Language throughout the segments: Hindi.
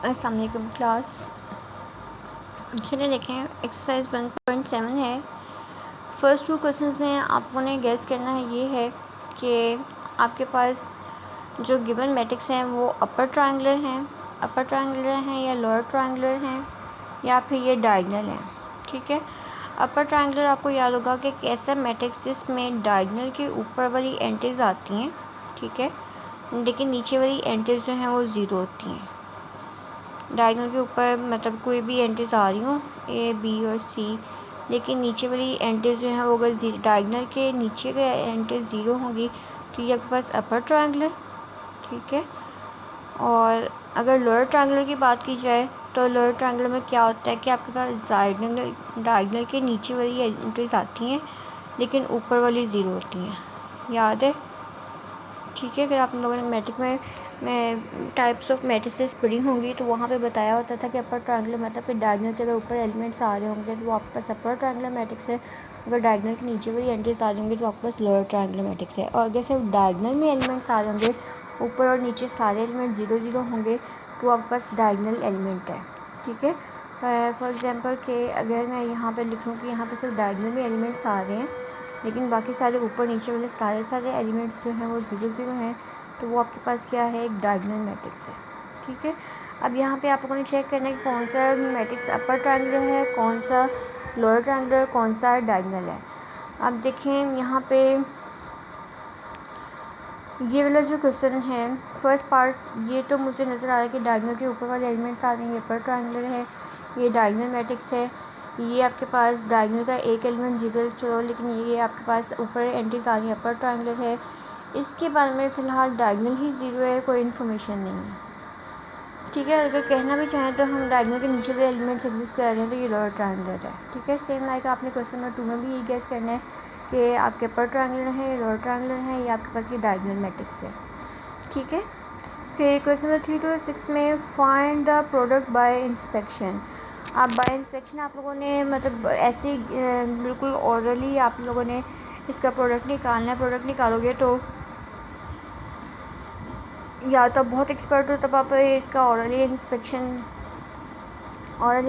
अस्सलाम वालेकुम क्लास। चलिए देखें, एक्सरसाइज 1.7 है। फर्स्ट 2 क्वेश्चंस में आपको ने गेस करना है ये है कि आपके पास जो गिवन मैट्रिक्स हैं वो अपर ट्रायंगुलर हैं या लोअर ट्रायंगुलर हैं या फिर ये डायगनल हैं। ठीक है, अपर ट्रायंगुलर आपको याद होगा कि एक ऐसा मैट्रिक्स जिसमें डायगनल के ऊपर वाली एंट्रीज आती हैं, ठीक है, लेकिन नीचे वाली एंट्रीज जो हैं वो ज़ीरो होती हैं। डायगनल के ऊपर मतलब कोई भी एंट्रीज आ रही हो ए बी और सी, लेकिन नीचे वाली एंट्रीज जो हैं वो अगर डायगनल के नीचे के एंट्रीज ज़ीरो होंगी तो ये आपके पास अपर ट्रायंगुलर, ठीक है। और अगर लोअर ट्रायंगुलर की बात की जाए तो लोअर ट्रायंगुलर में क्या होता है कि आपके पास डायगनल के नीचे वाली एंट्रीज आती हैं लेकिन ऊपर वाली ज़ीरो होती हैं, याद है? ठीक है, अगर आप लोगों ने मैट्रिक में टाइप्स ऑफ मैट्रिसेस पढ़ी होंगी तो वहाँ पे बताया होता था कि अपर ट्रायंगुलर मतलब कि डायगनल के अगर ऊपर एलिमेंट्स आ रहे होंगे तो वो आपके पास अपर ट्रायंगुलर मैट्रिक्स है, अगर डायगनल के नीचे वाली एंट्रीज आ रही होंगी तो आपके पास लोअर ट्रायंगुलर मैट्रिक्स है। और अगर सिर्फ डायगनल में एलिमेंट्स आ रहे होंगे, ऊपर और नीचे सारे एलिमेंट 0 होंगे तो आपके पास डायगनल एलिमेंट है। ठीक है, फॉर एग्ज़ाम्पल कि अगर मैं यहाँ पर लिखूँ कि यहाँ पर सिर्फ डायगनल में एलिमेंट्स आ रहे हैं लेकिन बाकी सारे ऊपर नीचे वाले सारे एलिमेंट्स जो हैं वो 0 हैं, तो वो आपके पास क्या है, एक डायगनल मैट्रिक्स है। ठीक है, अब यहाँ पे आप लोगों ने चेक करना है कि कौन सा मैट्रिक्स अपर ट्रायंगुलर है, कौन सा लोअर ट्रायंगुलर, कौन सा डायगनल है। अब देखें यहाँ पे ये वाला जो क्वेश्चन है फर्स्ट पार्ट, ये तो मुझे नज़र आ रहा है कि डायगनल के ऊपर वाले एलिमेंट्स आ रहे हैं, ये अपर ट्रायंगुलर है, ये डायगनल मैट्रिक्स है। ये आपके पास डायगनल का एक एलिमेंट 0 चलो, लेकिन ये आपके पास ऊपर एंट्रीज आ रही है, अपर ट्रायंगुलर है। इसके बारे में फ़िलहाल डायगनल ही 0 है, कोई इन्फॉर्मेशन नहीं है। ठीक है, अगर कहना भी चाहें तो हम डायगनल के नीचे वाले एलिमेंट्स एग्जिस्ट कर रहे हैं तो ये लोअर ट्रायंगुलर है। ठीक है, सेम लाइक आपने क्वेश्चन नंबर 2 में भी यही गेस करना है कि आपके अपर ट्रायंगुलर है, लोअर ट्रायंगुलर है, या आपके पास ये डायगनल मैट्रिक्स है। ठीक है, फिर क्वेश्चन नंबर 3 to 6 में find the product bye inspection. आप बाय इंस्पेक्शन आप लोगों ने मतलब ऐसे बिल्कुल ओरली आप लोगों ने इसका प्रोडक्ट निकालना है। प्रोडक्ट निकालोगे तो या तो बहुत एक्सपर्ट हो तब आप इसका ऑरली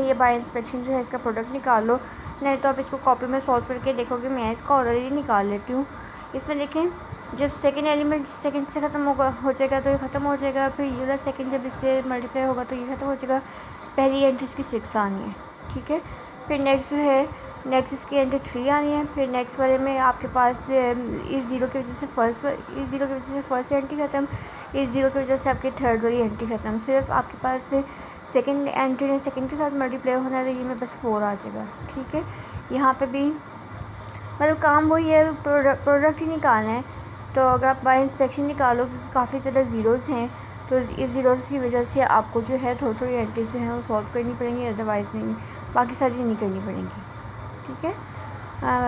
ये बाय इंस्पेक्शन जो है इसका प्रोडक्ट निकाल लो, नहीं तो आप इसको कॉपी में सॉल्व करके देखोगे। मैं इसका ऑरली निकाल लेती हूँ। इसमें देखें, जब सेकंड एलिमेंट सेकंड से ख़त्म हो जाएगा तो ये ख़त्म हो जाएगा, फिर ये वाला सेकंड जब इससे मल्टीप्लाई होगा तो ये ख़त्म हो जाएगा। पहली एंट्री इसकी 6 आनी है। ठीक है, फिर नेक्स्ट जो है नेक्स्ट इसकी एंट्री 3 आनी है। फिर नेक्स्ट वाले में आपके पास इस ज़ीरो की वजह से फर्स्ट एंट्री ख़त्म, इस ज़ीरो की वजह से आपकी थर्ड वाली एंट्री ख़त्म। सिर्फ आपके पास सेकंड एंट्री ने सेकंड के साथ मल्टीप्लाई होना है तो ये में बस 4 आ जाएगा। ठीक है, यहाँ पे भी मतलब काम वही है, प्रोडक्ट ही निकालना है। तो अगर आप बाय इंस्पेक्शन निकालो क्योंकि काफ़ी ज़्यादा ज़ीरोज़ हैं तो इस ज़ीरोज़ की वजह से आपको जो है थोड़ी एंट्रीज जो हैं वो सॉल्व करनी पड़ेंगी, अदरवाइज़ नहीं, बाकी सारी नहीं करनी पड़ेंगी। ठीक है,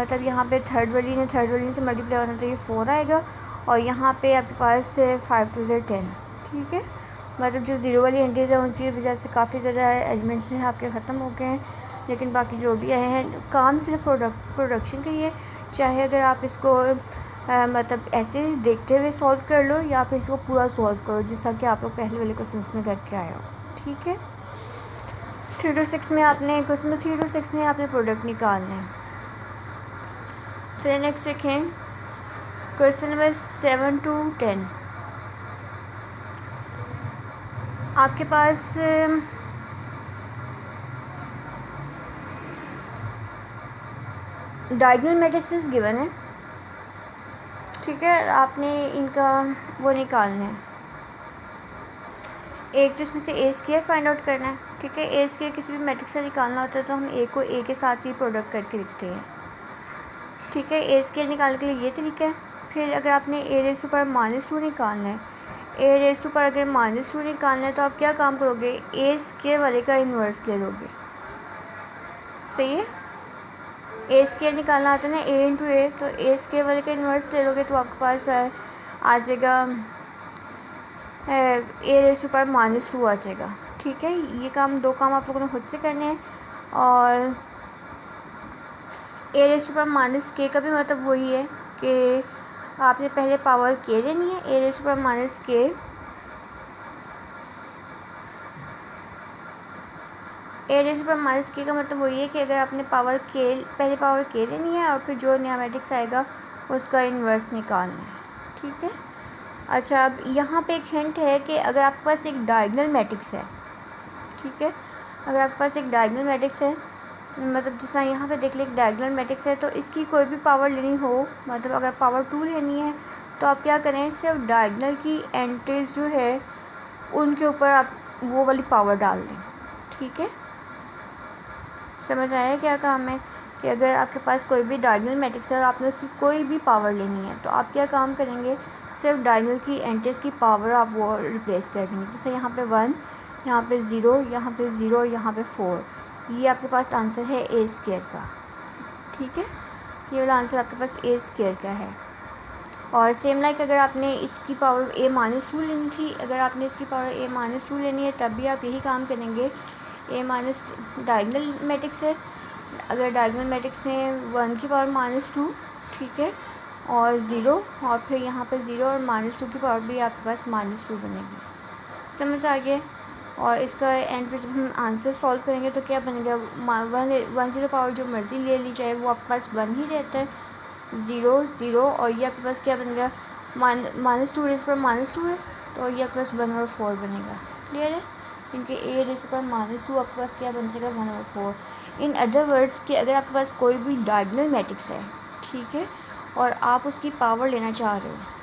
मतलब यहाँ पे थर्ड वाली से मल्टीप्लाई होना तो ये 4 आएगा, और यहाँ पे आपके पास 5 2 10। ठीक है, मतलब जो ज़ीरो वाली एंट्रीज है उनकी वजह से काफ़ी ज़्यादा एलिमेंट्स हैं आपके ख़त्म हो गए हैं, लेकिन बाकी जो भी आए हैं काम सिर्फ प्रोडक्शन के लिए। चाहे अगर आप इसको मतलब ऐसे देखते हुए सॉल्व कर लो या फिर इसको पूरा सॉल्व करो जैसा कि आप लोग पहले वाले क्वेश्चन में करके आए हो। ठीक है, 3 to 6 में आपने क्वेश्चन 3 to 6 में आपने प्रोडक्ट निकालना है। चलिए नेक्स्ट देखें, क्वेश्चन नंबर 7 to 10। आपके पास डायगोनल मैट्रिसेस गिवन है। ठीक है, आपने इनका वो निकालना है, एक तो इसमें से ए स्क्वायर फाइंड आउट करना है। ठीक है, ए स्क्वायर किसी भी मैट्रिक्स से निकालना होता है तो हम ए को ए के साथ ही प्रोडक्ट करके लिखते हैं। ठीक है, ए स्क्वायर निकालने के लिए ये तरीका है। फिर अगर आपने ए रेज़ टू पावर -2 निकालना है, ए रेज़ टू पावर अगर -2 निकालना है तो आप क्या काम करोगे, ए स्क्वायर वाले का इन्वर्स ले लोगे। सही है, ए स्क्वायर निकालना आता है ना, ए इंटू ए, तो ए स्क्वायर वाले का इन्वर्स ले लोगे तो आपके पास आ जाएगा ए रेज़ टू पावर -2 आ जाएगा। ठीक है, ये दो काम आप लोगों ने खुद से करने हैं। और ए रेज़ टू पावर -k का भी मतलब वही है कि आपने पहले पावर k लेनी है, a raise to power -k a raise पर माइनस के का मतलब वही है कि अगर आपने पावर के पहले पावर के लेनी है और फिर जो नया मैट्रिक्स आएगा उसका इन्वर्स निकालना है, ठीक है। अच्छा, अब यहाँ पे एक हिंट है कि अगर आपके पास एक डायगोनल मैट्रिक्स है, ठीक है, अगर आपके पास एक डायगोनल मैट्रिक्स है, मतलब जिस तरह यहाँ पे देख ले एक डायगोनल मैट्रिक्स है, तो इसकी कोई भी पावर लेनी हो, मतलब अगर पावर 2 लेनी है तो आप क्या करें, सिर्फ डायगोनल की एंट्रीज जो है उनके ऊपर आप वो वाली पावर डाल दें, ठीक है। समझ आया क्या काम है कि अगर आपके पास कोई भी डायगोनल मैट्रिक्स है और आपने उसकी कोई भी पावर लेनी है तो आप क्या काम करेंगे, सिर्फ डायगोनल की एंट्रीज की पावर आप वो रिप्लेस कर देंगे। जैसे यहाँ पे 1, यहाँ पे 0, यहाँ पे 0, यहाँ पे 4, ये आपके पास आंसर है ए स्क्वायर का, ठीक है। ये वाला आंसर आपके पास ए स्क्वायर का है। और सेम लाइक अगर आपने इसकी पावर a माइनस 2 लेनी थी, अगर आपने इसकी पावर a माइनस 2 लेनी है तब भी आप यही काम करेंगे। a माइनस डायगोनल मैट्रिक्स है, अगर डायगोनल मैट्रिक्स में 1 की पावर माइनस 2, ठीक है, और 0, और फिर यहाँ पर 0 और -2 की पावर भी आपके पास -2 बनेगी। समझ आ गया। और इसका एंड पे जब हम आंसर सॉल्व करेंगे तो क्या बनेगा, 1 की पावर जो मर्ज़ी ले ली जाए वो आपके पास 1 ही रहता है, 0 0, और ये आपके पास क्या बनेगा, -2 रेज़ पर -2 है तो ये आपके पास 1 और 4 बनेगा। क्लियर है, क्योंकि a रेज़ पर -2 आपके पास क्या बन जाएगा, 1 और 4। इन अदर वर्ड्स कि अगर आपके पास कोई भी डायगोनल मैट्रिक्स है, ठीक है, और आप उसकी पावर लेना चाह रहे हो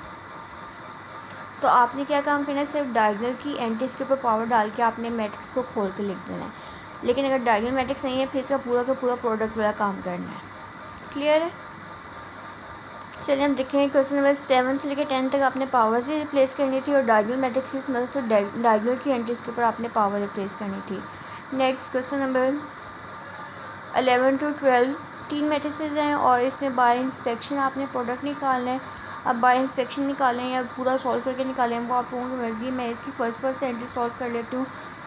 तो आपने क्या काम करना है, सिर्फ डायगोनल की एंट्रीज के ऊपर पावर डाल के आपने मैट्रिक्स को खोल के लिख देना है। लेकिन अगर डायगोनल मैट्रिक्स नहीं है फिर इसका पूरा का पूरा प्रोडक्ट वाला काम करना है। क्लियर है। चलिए हम देखें क्वेश्चन नंबर 7 से लेकर 10 तक आपने पावर से रिप्लेस करनी थी और डायगोनल मैट्रिक्स की मदद से डायगोनल की एंट्रीज के ऊपर आपने पावर रिप्लेस करनी थी। Next question number 11 to 12 3 matrices हैं और इसमें बाय इंस्पेक्शन आपने प्रोडक्ट निकालना है। अब बाय इंस्पेक्शन निकालें या पूरा सॉल्व करके निकालें वो आप लोगों की मर्ज़ी। मैं इसकी फर्स्ट एंट्री सॉल्व कर लेती हूँ।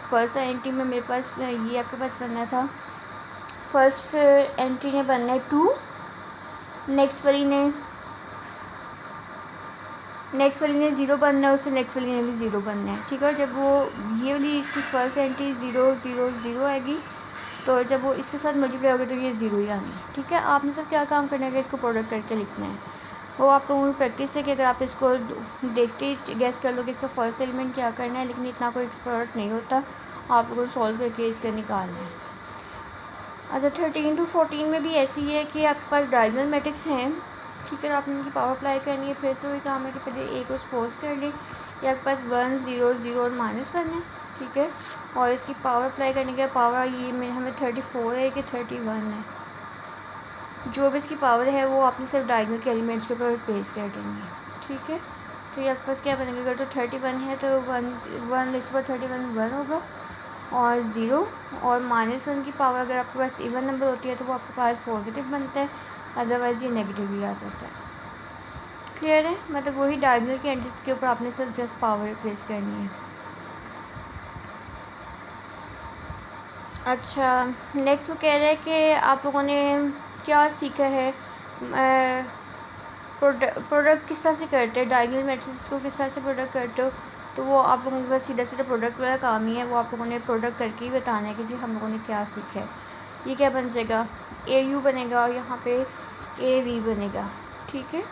फर्स्ट एंट्री में मेरे पास ये आपके पास बनना था, फर्स्ट एंट्री ने बनना है 2, नेक्स्ट वाली ने 0 बनना है, उससे नेक्स्ट वाली ने भी 0 बनना है, ठीक है। जब वो ये वाली इसकी फर्स्ट एंट्री 0 0 0 आएगी तो जब वो इसके साथ मल्टीप्लाई होगी तो ये 0 ही आनी है, ठीक है। आपने सिर्फ क्या काम करना है कि इसको प्रोडक्ट करके लिखना है। वो आप लोगों की प्रैक्टिस है कि अगर आप इसको देखते ही गैस कर लो कि इसका फर्स्ट एलिमेंट क्या करना है, लेकिन इतना कोई एक्सपर्ट नहीं होता, आप लोगों को सॉल्व करके इसका निकालना है। अच्छा 13 to 14 में भी ऐसी है कि आपके पास डायगोनल मैट्रिक्स हैं, ठीक है। आपने इनकी पावर अप्लाई करनी है, फिर से वही काम है कि पहले ए को सपोज कर लें, ये आपके पास 1 0 0 और -1 है, ठीक है। और इसकी पावर अप्लाई करने के पावर ये में हमें 34 है कि 31 है, जो भी इसकी पावर है वो आपने सिर्फ डायगोनल के एलिमेंट्स के ऊपर रिप्लेस कर देंगे, ठीक है। तो ये आपके पास क्या बनेगा, अगर तो 31 है तो 1 इस पर 31 1 होगा और 0 और -1 की पावर अगर आपके पास इवन नंबर होती है तो वो आपके पास पॉजिटिव बनता है, अदरवाइज़ ये नेगेटिव भी आ जाता है। क्लियर है, मतलब वही डायगोनल के एंट्रीज के ऊपर आपने सिर्फ जस्ट पावर रिप्लेस करनी है। अच्छा नेक्स्ट वो कह रहे हैं कि आप लोगों ने क्या सीखा है, प्रोडक्ट किस तरह से करते हैं, डायगोनल मैट्रिक्स को किस तरह से प्रोडक्ट करते हो, तो वो आप लोगों का सीधा सीधा प्रोडक्ट वाला काम ही है। वो आप लोगों ने प्रोडक्ट करके ही बताना है कि जी हम लोगों ने क्या सीखा है। ये क्या बन जाएगा, AU बनेगा और यहाँ पे AV बनेगा, ठीक है।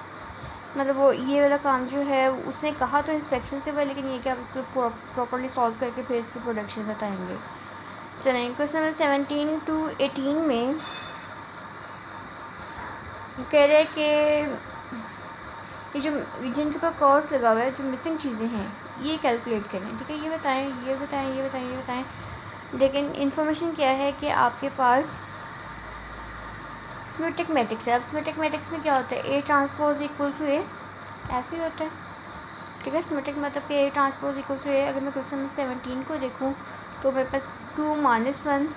मतलब वो ये वाला काम जो है उसने कहा तो इंस्पेक्शन से हुआ, लेकिन ये क्या आप उसको प्रॉपरली सॉल्व करके फिर इसकी प्रोडक्शन बताएंगे। चलें क्वेश्चन नंबर 17 to 18 में कह रहे हैं कि ये जो जिनके ऊपर क्रॉस लगा हुआ है, जो मिसिंग चीज़ें हैं ये कैलकुलेट करें, ठीक है। ये बताएं, ये बताएं, ये बताएं, ये बताएं। लेकिन इन्फॉर्मेशन क्या है कि आपके पास सिमेट्रिक मैट्रिक्स है। अब सिमेट्रिक मैट्रिक्स में क्या होता है, A transpose equal to A, ऐसे ही होता है, ठीक है। सिमेट्रिक मतलब कि A transpose equal to A। अगर मैं क्वेश्चन नंबर 17 को देखूँ तो मेरे पास 2 -1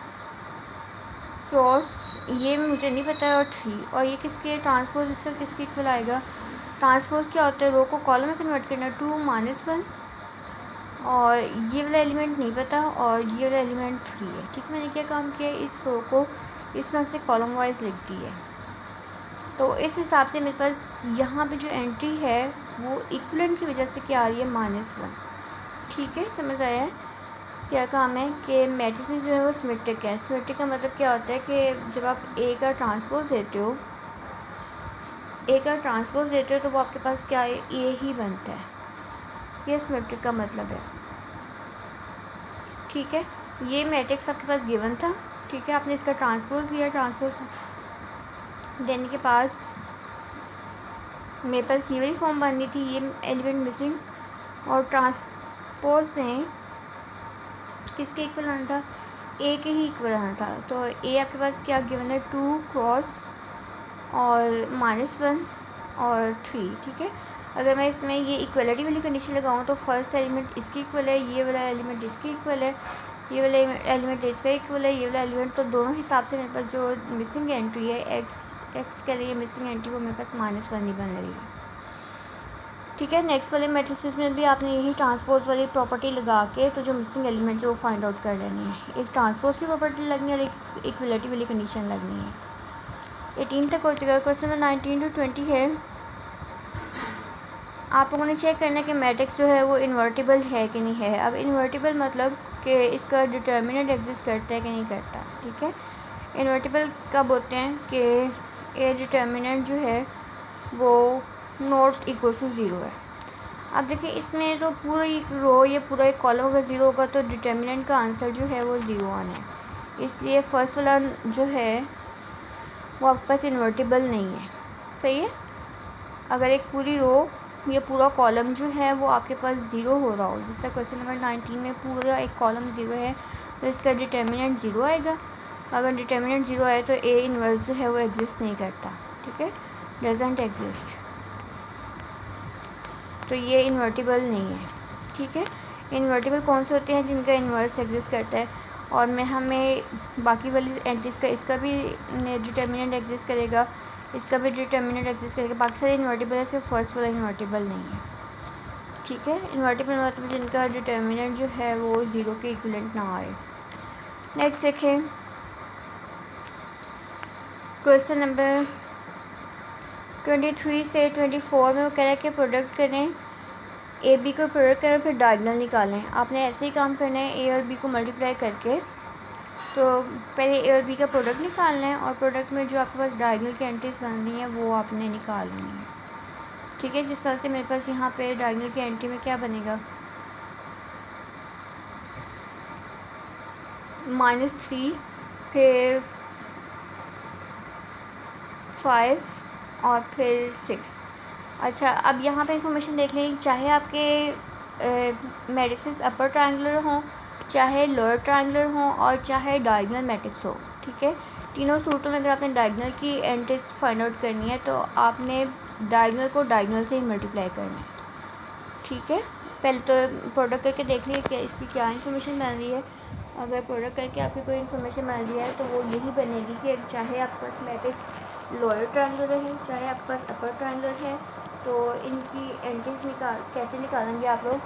क्रॉस ये मुझे नहीं पता है और 3, और ये किसके ट्रांसपोज इसका किसके इक्वल आएगा। ट्रांसपोज क्या होता है, रो को कॉलम में कन्वर्ट करना, 2 -1 और ये वाला एलिमेंट नहीं पता और ये वाला एलिमेंट 3 है, ठीक है। मैंने क्या काम किया, इस रो को इस तरह से कॉलम वाइज लिख दी है। तो इस हिसाब से मेरे पास यहाँ पे जो एंट्री है वो इक्वलेंट की वजह से क्या आ रही है, -1, ठीक है। समझ आया है। क्या काम है कि मैट्रिसेस जो है वो सिमेट्रिक है। सिमेट्रिक का मतलब क्या होता है कि जब आप ए का ट्रांसपोज देते हो तो वो आपके पास क्या है, ए ही बनता है। ये सिमेट्रिक का मतलब है। ठीक है, ये मैट्रिक्स आपके पास गिवन था। ठीक है, आपने इसका ट्रांसपोज दिया, ट्रांसपोज देने के बाद मेरे पास ये वाली फॉर्म बननी थी, ये एलिमेंट मिसिंग, और ट्रांसपोज ने किसके इक्वल आना था, ए के ही इक्वल आना था। तो ए आपके पास क्या गिवन है, 2 क्रॉस और -1 और 3। ठीक है, अगर मैं इसमें ये इक्वलिटी वाली कंडीशन लगाऊँ तो फर्स्ट एलिमेंट इसकी इक्वल है, ये वाला एलिमेंट इसकी इक्वल है, ये वाला एलिमेंट इसका इक्वल है, ये वाला एलिमेंट, तो दोनों हिसाब से मेरे पास जो मिसिंग एंट्री है एक्स के लिए मिसिंग एंट्री वो मेरे पास -1 ही बन रही है। ठीक है, नेक्स्ट वाले मैट्रिसेस में भी आपने यही ट्रांसपोज वाली प्रॉपर्टी लगा के तो जो मिसिंग एलिमेंट है वो फाइंड आउट कर लेनी है। एक ट्रांसपोज की प्रॉपर्टी लगनी है और एक इक्वलिटी वाली कंडीशन लगनी है। 18 तक हो चुका है। क्वेश्चन नंबर 19 to 20 है। आप लोगों ने चेक करना है कि मैट्रिक्स जो है वो इन्वर्टिबल है कि नहीं है। अब इन्वर्टिबल मतलब कि इसका डिटर्मिनेंट एग्जिस्ट करता है कि नहीं करता। ठीक है, इन्वर्टिबल कब होते हैं कि ए डिटर्मिनेंट जो है वो नॉट इक्वल टू 0 है। अब देखिए इसमें तो पूरी रो या पूरा एक कॉलम अगर 0 होगा तो डिटर्मिनेंट का आंसर जो है वो 0 आना है। इसलिए फर्स्ट वाला जो है वो आपके पास इन्वर्टिबल नहीं है। सही है, अगर एक पूरी रो या पूरा कॉलम जो है वो आपके पास 0 हो रहा हो, जैसा क्वेश्चन नंबर 19 में पूरा एक कॉलम 0 है तो इसका डिटर्मिनेंट 0 आएगा। अगर डिटर्मिनेंट 0 आए तो ए इन्वर्स जो है वो एग्जिस्ट नहीं करता। ठीक है, डजंट एग्जिस्ट, तो ये इन्वर्टिबल नहीं है। ठीक है, इन्वर्टिबल कौन से होते हैं, जिनका इन्वर्स एग्जिस्ट करता है और मैं हमें बाकी वाली एंट्रीज का इसका भी डिटर्मिनेंट एग्जिस्ट करेगा, इसका भी डिटर्मिनेंट एग्जिस्ट करेगा। बाकी सारे इन्वर्टिबल है, सिर्फ फर्स्ट वाला इन्वर्टिबल नहीं है। ठीक है, इन्वर्टिबल मतलब जिनका डिटर्मिनेंट जो है वो 0 के इक्विवेलेंट ना आए। नेक्स्ट देखें क्वेश्चन नंबर 23 से 24 में वो कह रहा है कि प्रोडक्ट करें, ए बी को प्रोडक्ट करें फिर डायगोनल निकालें। आपने ऐसे ही काम करना है, ए और बी को मल्टीप्लाई करके तो पहले ए और बी का प्रोडक्ट निकालना है और प्रोडक्ट में जो आपके पास डायगोनल की एंट्रीज बन रही हैं वो आपने निकालनी है। ठीक है, जिस तरह से मेरे पास यहाँ पे डायगोनल की एंट्री में क्या बनेगा, -3 फिर 5 और फिर 6। अच्छा, अब यहाँ पे इंफॉर्मेशन देख लें, चाहे आपके मैट्रिसेस अपर ट्रायंगुलर हों, चाहे लोअर ट्रायंगुलर हों और चाहे डायगोनल मैट्रिक्स हो। ठीक है, तीनों सूरतों में अगर आपने डायगोनल की एंट्रीज फाइंड आउट करनी है तो आपने डायगोनल को डायगोनल से ही मल्टीप्लाई करना है। ठीक है, पहले तो प्रोडक्ट करके देख लीजिए कि इसकी क्या इन्फॉर्मेशन मिल रही है। अगर प्रोडक्ट करके आपकी कोई इन्फॉर्मेशन मिल रही है तो वो यही बनेगी कि चाहे आपके पास मैट्रिक्स लोअर ट्रायंगुलर है चाहे आपके पास अपर ट्रायंगुलर है तो इनकी एंट्रीज कैसे निकालेंगे आप लोग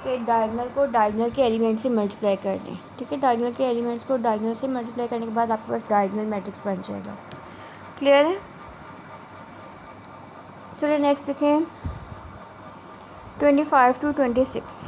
कि डायगोनल को डायगोनल के एलिमेंट से मल्टीप्लाई कर दें। ठीक है, डायगोनल के एलिमेंट्स को डायगोनल से मल्टीप्लाई करने के बाद आपके पास डायगोनल मैट्रिक्स बन जाएगा। क्लियर है, चलिए नेक्स्ट देखें 25 to 26।